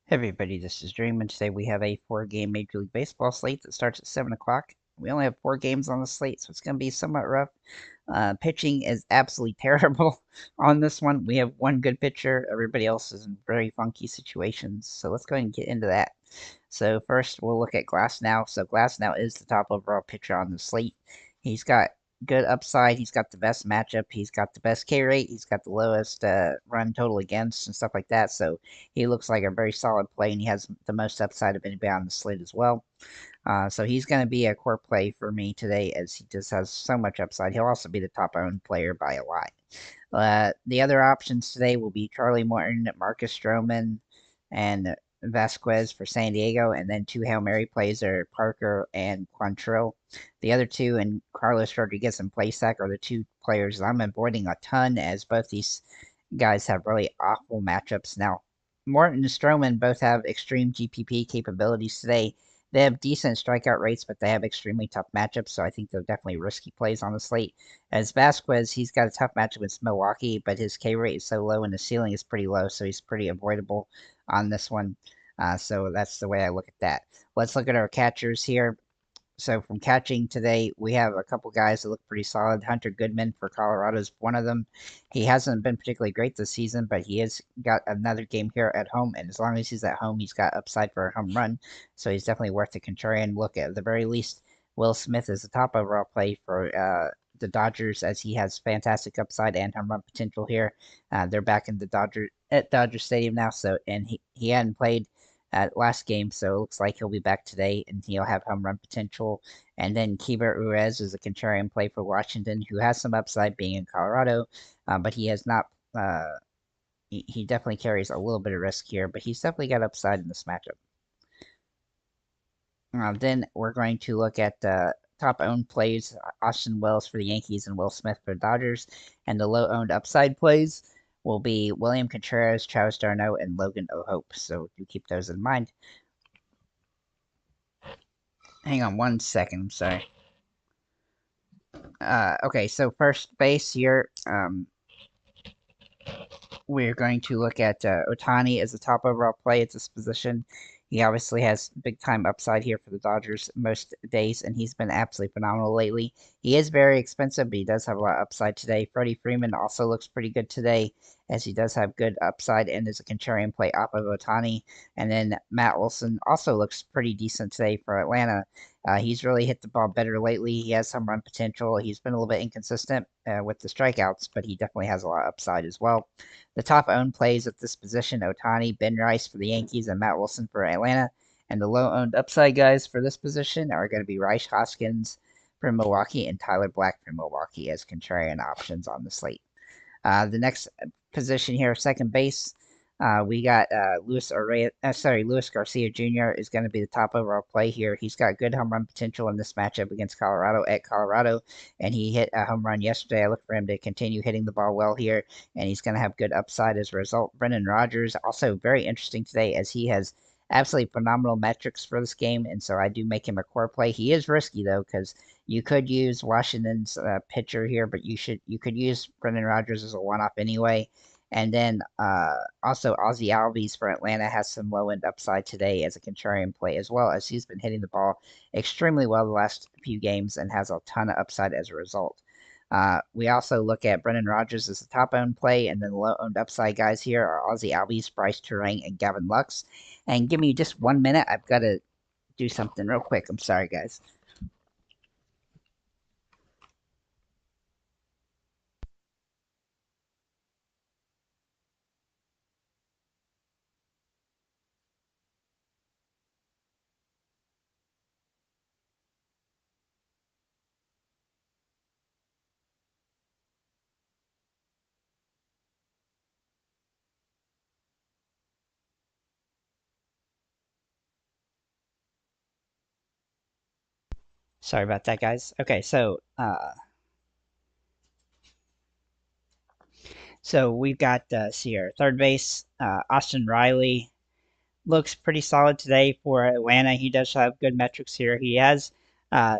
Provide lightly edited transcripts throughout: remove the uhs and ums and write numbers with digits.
Hey everybody, this is Dream, and today we have a 4-game Major League Baseball slate that starts at 7 o'clock. We only have 4 games on the slate, so it's going to be somewhat rough. Pitching is absolutely terrible on this one. We have one good pitcher. Everybody else is in very funky situations, so let's go ahead and get into that. So first, we'll look at Glasnow. So Glasnow is the top overall pitcher on the slate. He's got good upside. He's got the best matchup. He's got the best K rate. He's got the lowest run total against and stuff like that. So he looks like a very solid play, and he has the most upside of anybody on the slate as well. So he's going to be a core play for me today, as he just has so much upside. He'll also be the top owned player by a lot. The other options today will be Charlie Morton, Marcus Stroman, and Vasquez for San Diego, and then 2 Hail Mary plays are Parker and Quantrill. The other two, and Carlos Rodriguez and Plesac, are the 2 players I'm avoiding a ton, as both these guys have really awful matchups. Now, Morton and Stroman both have extreme GPP capabilities today. They have decent strikeout rates, but they have extremely tough matchups, so I think they're definitely risky plays on the slate. As Vasquez, he's got a tough matchup against Milwaukee, but his K rate is so low and the ceiling is pretty low, so he's pretty avoidable on this one. So that's the way I look at that. Let's look at our catchers here. So from catching today, we have a couple guys that look pretty solid. Hunter Goodman for Colorado is one of them. He hasn't been particularly great this season, but he has got another game here at home, and as long as he's at home, he's got upside for a home run. So he's definitely worth a contrarian look at the very least. Will Smith is the top overall play for the Dodgers, as he has fantastic upside and home run potential here. They're back in the Dodger Stadium now, so and he hadn't played at last game, so it looks like he'll be back today and he'll have home run potential. And then Keibert Ruiz is a contrarian play for Washington, who has some upside being in Colorado, but he has not. He definitely carries a little bit of risk here, but he's definitely got upside in this matchup. Then we're going to look at the top owned plays: Austin Wells for the Yankees and Will Smith for the Dodgers, and the low owned upside plays will be William Contreras, Travis d'Arnaud, and Logan O'Hoppe. So do keep those in mind. Hang on one second. I'm sorry. Okay, so first base here, we're going to look at Ohtani as the top overall play at this position. He obviously has big time upside here for the Dodgers most days, and he's been absolutely phenomenal lately. He is very expensive, but he does have a lot of upside today. Freddie Freeman also looks pretty good today, as he does have good upside and is a contrarian play off of Ohtani. And then Matt Olson also looks pretty decent today for Atlanta. He's really hit the ball better lately. He has some run potential. He's been a little bit inconsistent with the strikeouts, but he definitely has a lot of upside as well. The top owned plays at this position: Ohtani, Ben Rice for the Yankees, and Matt Wilson for Atlanta. And the low owned upside guys for this position are going to be Rice Hoskins for Milwaukee and Tyler Black for Milwaukee as contrarian options on the slate. The next position here, second base, we got Luis Garcia Jr. is going to be the top overall play here. He's got good home run potential in this matchup against Colorado at Colorado, and he hit a home run yesterday. I look for him to continue hitting the ball well here, and he's going to have good upside as a result. Brendan Rodgers also very interesting today, as he has absolutely phenomenal metrics for this game, and so I do make him a core play. He is risky though, because you could use Washington's pitcher here, but you could use Brendan Rodgers as a one-off anyway. And then also Ozzy Albies for Atlanta has some low end upside today as a contrarian play, as well, as he's been hitting the ball extremely well the last few games and has a ton of upside as a result. We also look at Brendan Rodgers as the top owned play, and then the low owned upside guys here are Ozzy Albies, Bryce Turang, and Gavin Lux. And give me just 1 minute. I've got to do something real quick. I'm sorry, guys. Sorry about that, guys. Okay, so we've got Sierra third base. Austin Riley looks pretty solid today for Atlanta. He does have good metrics here. He has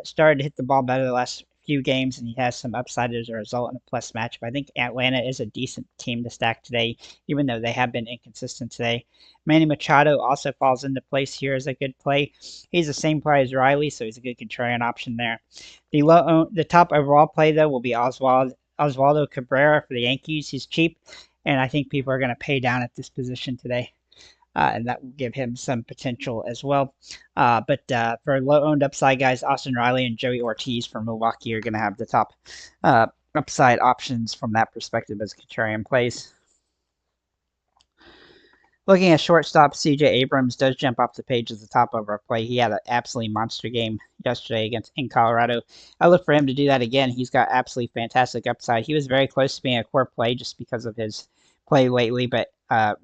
started to hit the ball better the last few games, and he has some upside as a result in a plus matchup. I think Atlanta is a decent team to stack today, even though they have been inconsistent today. Manny Machado also falls into place here as a good play. He's the same play as Riley, so he's a good contrarian option there. The top overall play, though, will be Oswaldo Cabrera for the Yankees. He's cheap, and I think people are going to pay down at this position today. And that will give him some potential as well. But for low-owned upside guys, Austin Riley and Joey Ortiz from Milwaukee are going to have the top upside options from that perspective as contrarian plays. Looking at shortstop, C.J. Abrams does jump off the page at the top of our play. He had an absolutely monster game yesterday in Colorado. I look for him to do that again. He's got absolutely fantastic upside. He was very close to being a core play just because of his play lately, but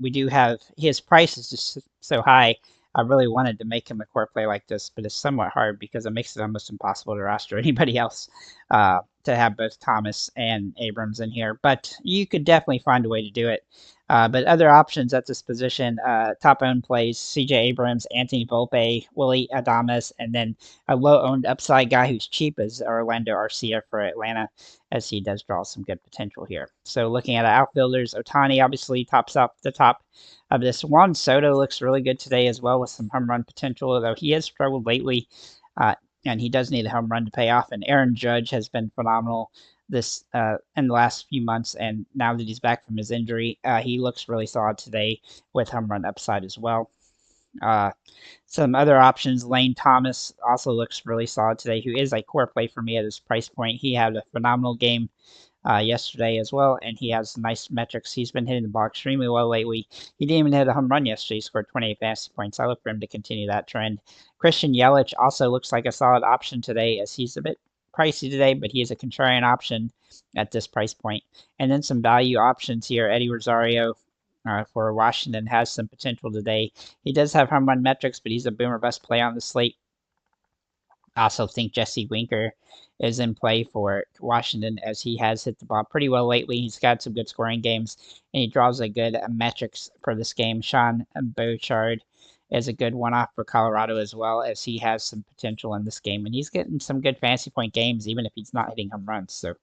we do have his price is just so high. I really wanted to make him a core play like this, but it's somewhat hard because it makes it almost impossible to roster anybody else to have both Thomas and Abrams in here. But you could definitely find a way to do it. But other options at this position, top owned plays, C.J. Abrams, Anthony Volpe, Willie Adames, and then a low owned upside guy who's cheap is Orlando Arcia for Atlanta, as he does draw some good potential here. So looking at outfielders, Ohtani obviously tops up the top of this. Juan Soto looks really good today as well with some home run potential, although he has struggled lately, and he does need a home run to pay off. And Aaron Judge has been phenomenal this in the last few months, and now that he's back from his injury, he looks really solid today with home run upside as well. Some other options, Lane Thomas also looks really solid today, who is a core play for me at his price point. He had a phenomenal game yesterday as well, and he has nice metrics. He's been hitting the ball extremely well lately. He didn't even hit a home run yesterday. He scored 28 fantasy points. I look for him to continue that trend. Christian Yelich also looks like a solid option today, as he's a bit pricey today, but he is a contrarian option at this price point. And then some value options here. Eddie Rosario for Washington has some potential today. He does have home run metrics, but he's a boomer bust play on the slate. I also think Jesse Winker is in play for Washington, as he has hit the ball pretty well lately. He's got some good scoring games, and he draws a good metrics for this game. Sean Bouchard is a good one-off for Colorado as well, as he has some potential in this game, and he's getting some good fantasy point games, even if he's not hitting home runs. So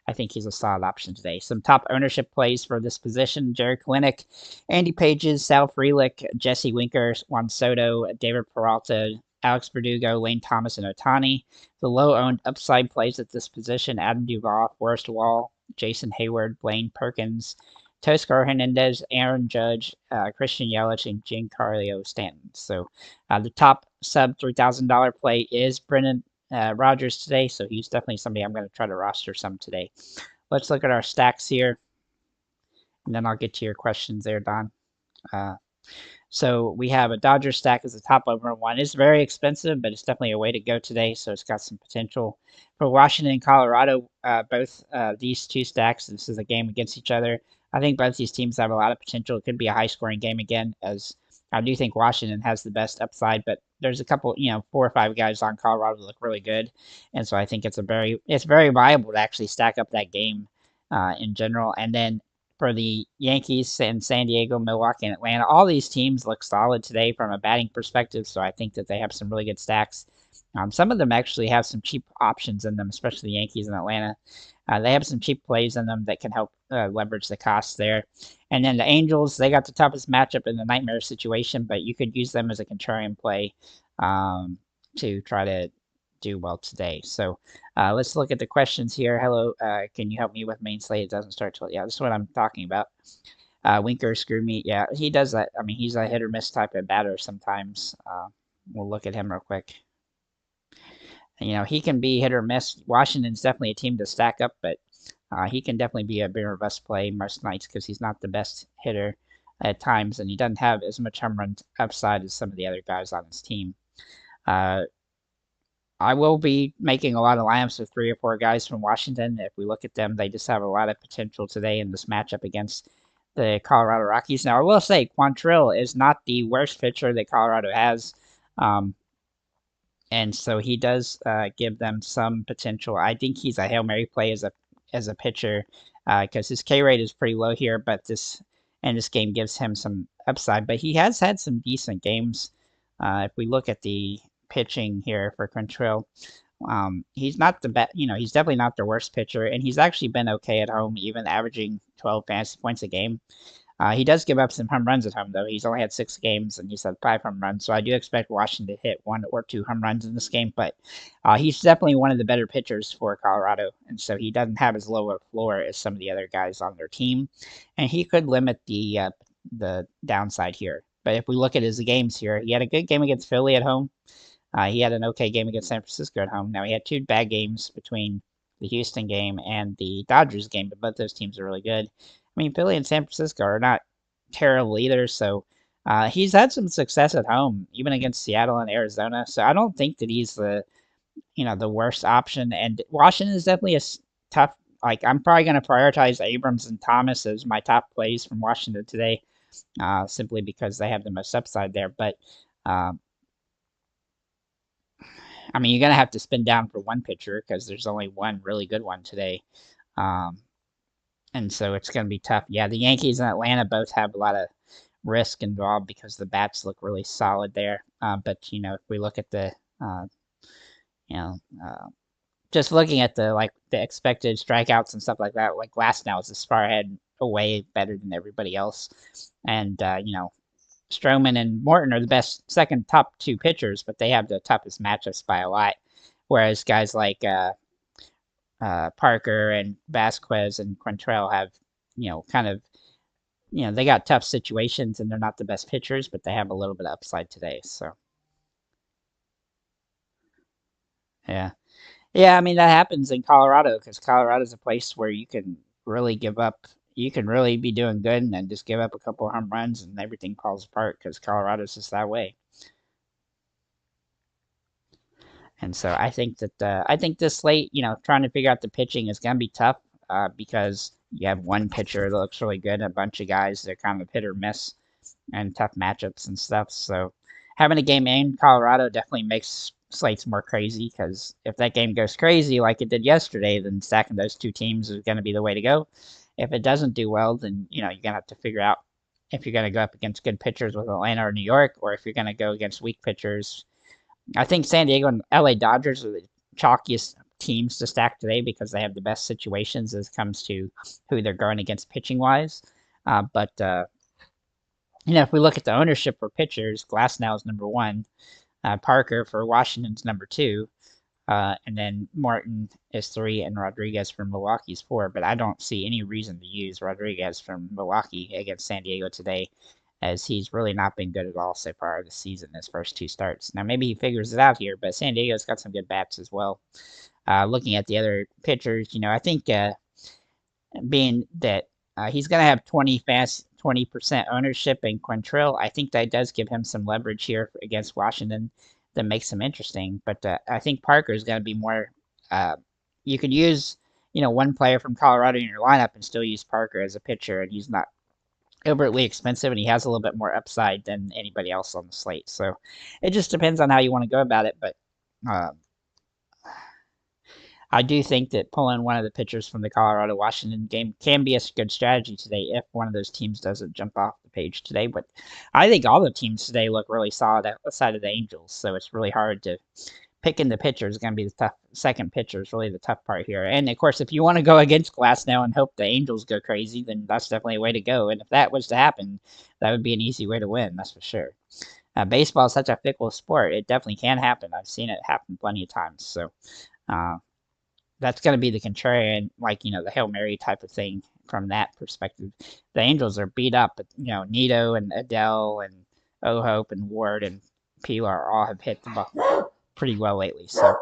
I think he's a solid option today. Some top ownership plays for this position: Jared Kalenic, Andy Pages, Sal Frelick, Jesse Winker, Juan Soto, David Peralta, Alex Verdugo, Lane Thomas, and Ohtani. The low-owned upside plays at this position: Adam Duvall, Forrest Wall, Jason Hayward, Blaine Perkins, Toscar Hernandez, Aaron Judge, Christian Yelich, and Giancarlo Stanton. So the top sub $3,000 play is Brendan Rodgers today, so he's definitely somebody I'm going to try to roster some today. Let's look at our stacks here, and then I'll get to your questions there, Don. So we have a Dodgers stack as the top over one. It's very expensive, but it's definitely a way to go today, so it's got some potential. For Washington and Colorado, both these two stacks, this is a game against each other. I think both these teams have a lot of potential. It could be a high-scoring game again, as I do think Washington has the best upside, but there's a couple, 4 or 5 guys on Colorado that look really good, and so I think it's very viable to actually stack up that game in general. And then for the Yankees and San Diego, Milwaukee, and Atlanta, all these teams look solid today from a batting perspective, so I think that they have some really good stacks. Some of them actually have some cheap options in them, especially the Yankees and Atlanta. They have some cheap plays in them that can help leverage the costs there. And then the Angels, they got the toughest matchup in the nightmare situation, but you could use them as a contrarian play to try to do well today. So let's look at the questions here. Hello, can you help me with main slate? It doesn't start till, yeah, this is what I'm talking about. Winker, screw me. Yeah, he does that. I mean, he's a hit or miss type of batter sometimes. We'll look at him real quick. He can be hit or miss. Washington's definitely a team to stack up, but he can definitely be a bigger or bust play most nights because he's not the best hitter at times, and he doesn't have as much home run upside as some of the other guys on his team. I will be making a lot of lineups with 3 or 4 guys from Washington. If we look at them, they just have a lot of potential today in this matchup against the Colorado Rockies. Now, I will say Quantrill is not the worst pitcher that Colorado has. And so he does give them some potential. I think he's a Hail Mary play as a pitcher because his K rate is pretty low here, but this game gives him some upside. But he has had some decent games. If we look at the pitching here for Quantrill, He's not the best, he's definitely not their worst pitcher, and he's actually been okay at home, even averaging 12 fantasy points a game. He does give up some home runs at home, though. He's only had 6 games, and he's had 5 home runs. So I do expect Washington to hit 1 or 2 home runs in this game. But he's definitely one of the better pitchers for Colorado, and so he doesn't have as low a floor as some of the other guys on their team, and he could limit the downside here. But if we look at his games here, he had a good game against Philly at home. He had an okay game against San Francisco at home. Now, he had 2 bad games between the Houston game and the Dodgers game, but both those teams are really good. I mean, Philly and San Francisco are not terrible either, so he's had some success at home, even against Seattle and Arizona. So I don't think that he's the worst option. And Washington is definitely tough. Like, I'm probably going to prioritize Abrams and Thomas as my top plays from Washington today, simply because they have the most upside there. But um, I mean, you're going to have to spin down for one pitcher because there's only one really good one today. Um, and so it's going to be tough. Yeah, the Yankees and Atlanta both have a lot of risk involved because the bats look really solid there. But if we look at uh, you know, uh, just looking at the expected strikeouts and stuff like that, like Glasnow is as far ahead, way better than everybody else. And Stroman and Morton are the best second top 2 pitchers, but they have the toughest matchups by a lot. Whereas guys like Parker and Vasquez and Quantrill have, kind of, they got tough situations and they're not the best pitchers, but they have a little bit of upside today. So, yeah. Yeah, I mean, that happens in Colorado because Colorado is a place where you can really give up. You can really be doing good and then just give up a couple of home runs and everything falls apart because Colorado's just that way. And so I think this slate, trying to figure out the pitching is going to be tough because you have one pitcher that looks really good, and a bunch of guys that are kind of hit or miss and tough matchups and stuff. So having a game in Colorado definitely makes slates more crazy because if that game goes crazy like it did yesterday, then stacking those 2 teams is going to be the way to go. If it doesn't do well, then you're going to have to figure out if you're going to go up against good pitchers with Atlanta or New York, or if you're going to go against weak pitchers. I think San Diego and LA Dodgers are the chalkiest teams to stack today because they have the best situations as it comes to who they're going against pitching wise. But if we look at the ownership for pitchers, Glasnow is number 1, Parker for Washington's number 2, and then Martin is 3, and Rodriguez from Milwaukee's 4. But I don't see any reason to use Rodriguez from Milwaukee against San Diego today, as he's really not been good at all so far this season, his first 2 starts. Now, maybe he figures it out here, but San Diego's got some good bats as well. Looking at the other pitchers, I think being that he's going to have 20% ownership in Quantrill, I think that does give him some leverage here against Washington that makes him interesting. But I think Parker is going to be more. You could use, one player from Colorado in your lineup and still use Parker as a pitcher, and he's not overtly expensive, and he has a little bit more upside than anybody else on the slate. So it just depends on how you want to go about it. But uh, I do think that pulling one of the pitchers from the Colorado Washington game can be a good strategy today if one of those teams doesn't jump off the page today. But I think all the teams today look really solid outside of the Angels, so it's really hard to picking the pitcher is going to be the tough. Second pitcher is really the tough part here. And of course, if you want to go against Glasnow and hope the Angels go crazy, then that's definitely a way to go. And if that was to happen, that would be an easy way to win. That's for sure. Baseball is such a fickle sport; it definitely can happen. I've seen it happen plenty of times. So. That's going to be the contrarian, the Hail Mary type of thing from that perspective. The Angels are beat up, but, Nito and Adele and O'Hope and Ward and Pilar all have hit the ball pretty well lately. So